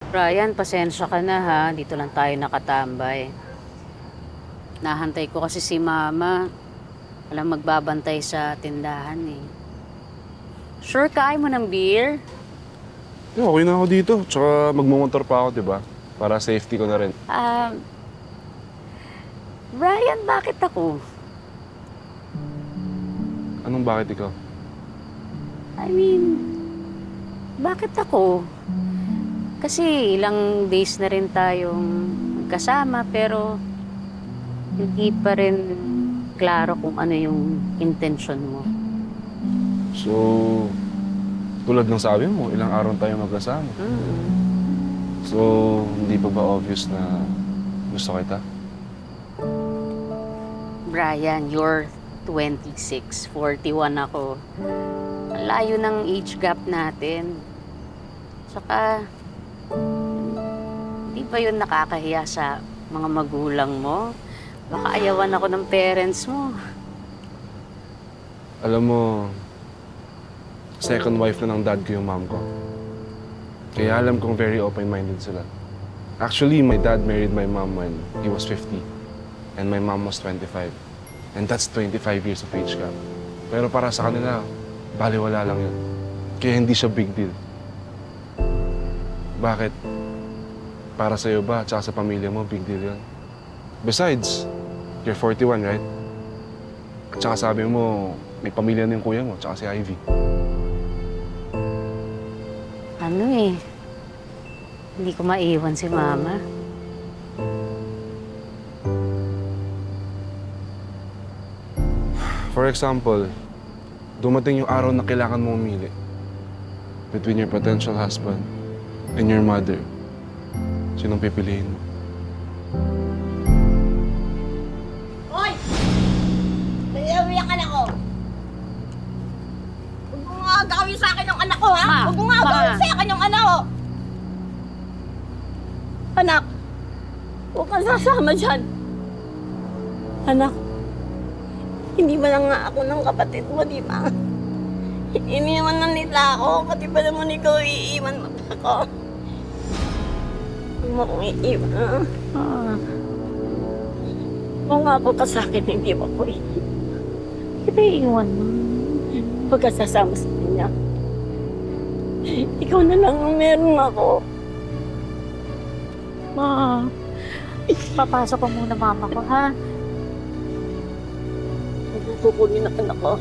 Ryan, pasensya ka na ha. Dito lang tayo nakatambay. Nahantay ko kasi si Mama. Alam, magbabantay sa tindahan eh. Sure, kain mo ng beer? Okay na ako dito. Tsaka magmumotor pa ako, di ba? Para safety ko na rin. Ryan, bakit ako? Anong bakit ikaw? I mean, bakit ako? Kasi ilang days na rin tayong magkasama pero hindi pa rin klaro kung ano yung intention mo. So, tulad ng sabi mo, ilang araw tayo magkasama. So, hindi pa ba obvious na gusto kita? Brian, you're 26, 41 ako. Ang layo ng age gap natin. Saka, di ba yun nakakahiya sa mga magulang mo? Baka ayawan ako ng parents mo. Alam mo, second wife na ng dad ko yung mom ko. Kaya alam kong very open-minded sila. Actually, my dad married my mom when he was 50. And my mom was 25. And that's 25 years of age gap. Pero para sa kanila, baliwala lang yun. Kaya hindi siya big deal. Bakit? Para sa'yo ba, tsaka sa pamilya mo, big deal yun? Besides, you're 41, right? At tsaka sabi mo, may pamilya na yung kuya mo, tsaka si Ivy. Ano eh, hindi ko maiwan si Mama. For example, dumating yung araw na kailangan mo umili between your potential husband and your mother. Sinong pipiliin mo? Hoy! Naiiyak ka na ko. Huwag mo nga gawin sa akin yung anak ko, ha? Ma, Huwag mo nga Ma. gawin sa akin yung anak ko. Anak, huwag kang sasama dyan. Anak, hindi ba lang nga ako ng kapatid mo, di ba? Iniwan na nila ako, pati ba naman ikaw iiwan mo pa ako? Huwag mo akong iiwan, ha? Mangako ka sa akin, hindi mo ako iiwan. Kita iwan mo. Huwag ka sasama sa kanya. Ikaw na lang ang meron ako. Ma, papasok ko muna Mama ko ha. Huwag mo kukunin ang anak ko.